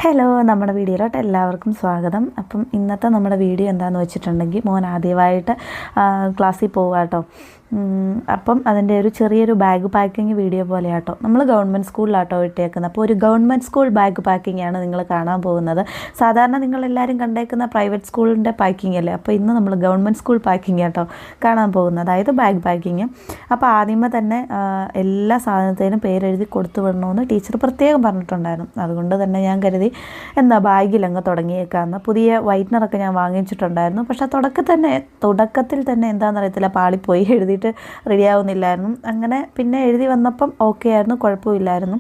Hello, നമ്മുടെ വീഡിയോയിലോട്ട് എല്ലാവർക്കും സ്വാഗതം. അപ്പം ഇന്നത്തെ നമ്മുടെ വീഡിയോ എന്താണെന്ന് വെച്ചിട്ടുണ്ടെങ്കിൽ, മോൻ ആദ്യമായിട്ട് ക്ലാസ്സിൽ പോവുക കേട്ടോ. അപ്പം അതിൻ്റെ ഒരു ചെറിയൊരു ബാഗ് പാക്കിങ് വീഡിയോ പോലെ കേട്ടോ. നമ്മൾ ഗവൺമെൻറ് സ്കൂളിലാട്ടോ ഇട്ടേക്കുന്നത്. അപ്പോൾ ഒരു ഗവൺമെൻറ് സ്കൂൾ ബാഗ് പാക്കിംഗ് ആണ് നിങ്ങൾ കാണാൻ പോകുന്നത്. സാധാരണ നിങ്ങളെല്ലാവരും കണ്ടേക്കുന്ന പ്രൈവറ്റ് സ്കൂളിൻ്റെ പാക്കിംഗ് അല്ലേ. അപ്പോൾ ഇന്ന് നമ്മൾ ഗവൺമെൻറ് സ്കൂൾ പാക്കിംഗ് കേട്ടോ കാണാൻ പോകുന്നത്, അതായത് ബാഗ് പാക്കിങ്. അപ്പോൾ ആദ്യമേ തന്നെ എല്ലാ സാധനത്തിനും പേരെഴുതി കൊടുത്തു വിടണമെന്ന് ടീച്ചർ പ്രത്യേകം പറഞ്ഞിട്ടുണ്ടായിരുന്നു. അതുകൊണ്ട് തന്നെ ഞാൻ കരുതി എന്താ ബാഗിലങ്ങ് തുടങ്ങിയേക്കാമെന്ന്. പുതിയ വൈറ്റ്നറൊക്കെ ഞാൻ വാങ്ങിച്ചിട്ടുണ്ടായിരുന്നു. പക്ഷേ തുടക്കത്തിൽ തന്നെ എന്താണെന്നറിയത്തില്ല, പാളിപ്പോയി, എഴുതിയിട്ട് റെഡിയാവുന്നില്ലായിരുന്നു. അങ്ങനെ പിന്നെ എഴുതി വന്നപ്പം ഓക്കെ ആയിരുന്നു, കുഴപ്പമില്ലായിരുന്നു.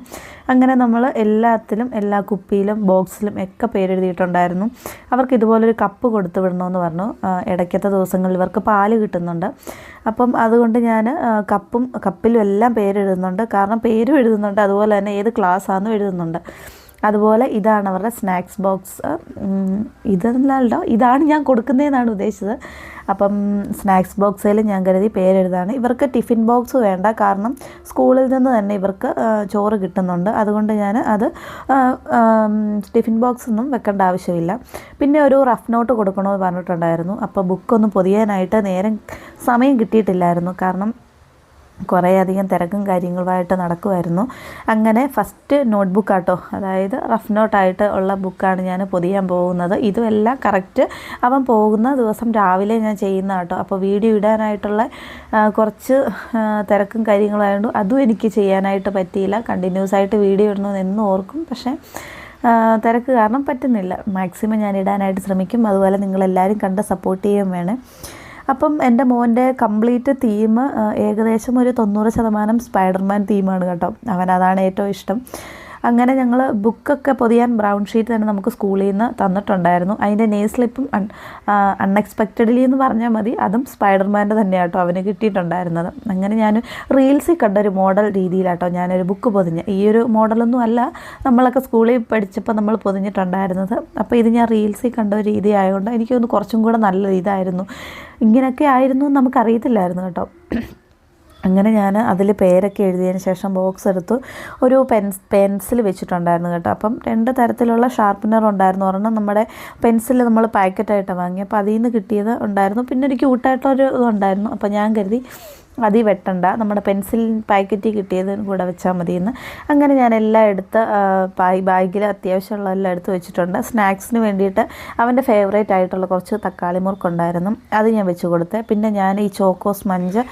അങ്ങനെ നമ്മൾ എല്ലാത്തിലും, എല്ലാ കുപ്പിയിലും ബോക്സിലും ഒക്കെ പേരെഴുതിയിട്ടുണ്ടായിരുന്നു. അവർക്ക് ഇതുപോലൊരു കപ്പ് കൊടുത്തു വിടണമെന്ന് പറഞ്ഞു. ഇടയ്ക്കത്തെ ദിവസങ്ങളിൽ ഇവർക്ക് പാല് കിട്ടുന്നുണ്ട്. അപ്പം അതുകൊണ്ട് ഞാൻ കപ്പിലും എല്ലാം പേരെഴുതുന്നുണ്ട്. കാരണം പേരും എഴുതുന്നുണ്ട്, അതുപോലെ തന്നെ ഏത് ക്ലാസ്സാണെന്നും എഴുതുന്നുണ്ട്. അതുപോലെ ഇതാണ് അവരുടെ സ്നാക്സ് ബോക്സ്. ഇതല്ലല്ലോ, ഇതാണ് ഞാൻ കൊടുക്കുന്നതെന്നാണ് ഉദ്ദേശിച്ചത്. അപ്പം സ്നാക്സ് ബോക്സിൽ ഞാൻ കരുതി പേരെഴുതാണ്. ഇവർക്ക് ടിഫിൻ ബോക്സ് വേണ്ട, കാരണം സ്കൂളിൽ നിന്ന് തന്നെ ഇവർക്ക് ചോറ് കിട്ടുന്നുണ്ട്. അതുകൊണ്ട് ഞാൻ അത് ടിഫിൻ ബോക്സ് ഒന്നും വെക്കേണ്ട ആവശ്യമില്ല. പിന്നെ ഒരു റഫ് നോട്ട് കൊടുക്കണമെന്ന് പറഞ്ഞിട്ടുണ്ടായിരുന്നു. അപ്പോൾ ബുക്കൊന്നും പൊതിയാനായിട്ട് സമയം കിട്ടിയിട്ടില്ലായിരുന്നു, കാരണം കുറേയധികം തിരക്കും കാര്യങ്ങളുമായിട്ട് നടക്കുമായിരുന്നു. അങ്ങനെ ഫസ്റ്റ് നോട്ട്ബുക്ക് ആട്ടോ, അതായത് റഫ് നോട്ടായിട്ട് ഉള്ള ബുക്കാണ് ഞാൻ പൊതിയാൻ പോകുന്നത്. ഇതുമെല്ലാം കറക്റ്റ് അവൻ പോകുന്ന ദിവസം രാവിലെ ഞാൻ ചെയ്യുന്ന കേട്ടോ. അപ്പോൾ വീഡിയോ ഇടാനായിട്ടുള്ള കുറച്ച് തിരക്കും കാര്യങ്ങളായതുകൊണ്ട് അതും എനിക്ക് ചെയ്യാനായിട്ട് പറ്റിയില്ല. കണ്ടിന്യൂസ് ആയിട്ട് വീഡിയോ ഇടണമെന്ന് എന്നും ഓർക്കും, പക്ഷേ തിരക്ക് കാരണം പറ്റുന്നില്ല. മാക്സിമം ഞാൻ ഇടാനായിട്ട് ശ്രമിക്കും. അതുപോലെ നിങ്ങളെല്ലാവരും കണ്ട് സപ്പോർട്ട് ചെയ്യുകയും വേണം. അപ്പം എൻ്റെ മോൻ്റെ കംപ്ലീറ്റ് തീം ഏകദേശം ഒരു 90% സ്പൈഡർമാൻ തീമാണ് കേട്ടോ. അവനതാണ് ഏറ്റവും ഇഷ്ടം. അങ്ങനെ ഞങ്ങൾ ബുക്കൊക്കെ പൊതിയാൻ ബ്രൗൺ ഷീറ്റ് തന്നെ നമുക്ക് സ്കൂളിൽ നിന്ന് തന്നിട്ടുണ്ടായിരുന്നു. അതിൻ്റെ നെയിം സ്ലിപ്പും അൺഎക്സ്പെക്റ്റഡ്ലി എന്ന് പറഞ്ഞാൽ മതി, അതും സ്പൈഡർമാൻ്റെ തന്നെയാട്ടോ അവന് കിട്ടിയിട്ടുണ്ടായിരുന്നത്. അങ്ങനെ ഞാൻ റീൽസിൽ കണ്ടൊരു മോഡൽ രീതിയിലാട്ടോ ഞാനൊരു ബുക്ക് പൊതിഞ്ഞ്. ഈ ഒരു മോഡലൊന്നും അല്ല നമ്മളൊക്കെ സ്കൂളിൽ പഠിച്ചപ്പോൾ നമ്മൾ പൊതിഞ്ഞിട്ടുണ്ടായിരുന്നത്. അപ്പോൾ ഇത് ഞാൻ റീൽസിൽ കണ്ട ഒരു രീതി ആയതുകൊണ്ട് എനിക്കൊന്ന് കുറച്ചും കൂടെ നല്ല ഇതായിരുന്നു. ഇങ്ങനെയൊക്കെ ആയിരുന്നു നമുക്കറിയത്തില്ലായിരുന്നു കേട്ടോ. അങ്ങനെ ഞാൻ അതിൽ പേരൊക്കെ എഴുതിയതിന് ശേഷം ബോക്സ് എടുത്തു ഒരു പെൻസിൽ വെച്ചിട്ടുണ്ടായിരുന്നു കേട്ടോ. അപ്പം 2 തരത്തിലുള്ള ഷാർപ്പനർ ഉണ്ടായിരുന്നു. ഒരെണ്ണം നമ്മുടെ പെൻസിൽ നമ്മൾ പാക്കറ്റായിട്ട് വാങ്ങി, അപ്പോൾ അതിൽ നിന്ന് കിട്ടിയത് ഉണ്ടായിരുന്നു. പിന്നെ ഒരു ക്യൂട്ടായിട്ടൊരു ഇതുണ്ടായിരുന്നു. അപ്പോൾ ഞാൻ കരുതി അതിൽ വെട്ടണ്ട, നമ്മുടെ പെൻസിൽ പാക്കറ്റിൽ കിട്ടിയത് കൂടെ വെച്ചാൽ മതിയെന്ന്. അങ്ങനെ ഞാൻ എല്ലാം എടുത്ത് ബാഗിൽ അത്യാവശ്യമുള്ള എല്ലാം എടുത്ത് വെച്ചിട്ടുണ്ട്. സ്നാക്സിന് വേണ്ടിയിട്ട് അവൻ്റെ ഫേവറേറ്റ് ആയിട്ടുള്ള കുറച്ച് തക്കാളി മുറുക്കുണ്ടായിരുന്നു, അത് ഞാൻ വെച്ച് കൊടുത്തേ. പിന്നെ ഞാൻ ഈ ചോക്കോ സ്പഞ്ച്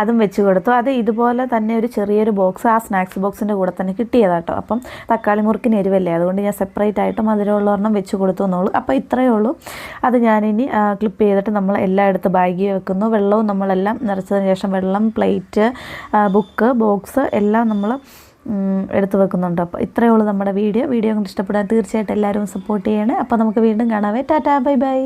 അതും വെച്ച് കൊടുത്തു. അത് ഇതുപോലെ തന്നെ ഒരു ചെറിയൊരു ബോക്സ് ആ സ്നാക്സ് ബോക്സിൻ്റെ കൂടെ തന്നെ കിട്ടിയതാട്ടോ. അപ്പം തക്കാളി മുറുക്കിന് എരിവല്ലേ, അതുകൊണ്ട് ഞാൻ സെപ്പറേറ്റ് ആയിട്ട് മധുരമുള്ള ഒരെണ്ണം വെച്ച് കൊടുത്തു എന്നുള്ളൂ. അപ്പോൾ ഇത്രയേ ഉള്ളൂ. അത് ഞാനിനി ക്ലിപ്പ് ചെയ്തിട്ട് നമ്മൾ എല്ലാം എടുത്ത് ബാഗിൽ വെക്കുന്നു. വെള്ളവും നമ്മളെല്ലാം നിറച്ചതിന് ശേഷം വെള്ളം, പ്ലേറ്റ്, ബുക്ക്, ബോക്സ് എല്ലാം നമ്മൾ എടുത്ത് വെക്കുന്നുണ്ട്. അപ്പോൾ ഇത്രയേ ഉള്ളൂ നമ്മുടെ വീഡിയോ. കൊണ്ട് ഇഷ്ടപ്പെടാൻ തീർച്ചയായിട്ടും എല്ലാവരും സപ്പോർട്ട് ചെയ്യണേ. അപ്പോൾ നമുക്ക് വീണ്ടും കാണാവേ. Tata, bye bye.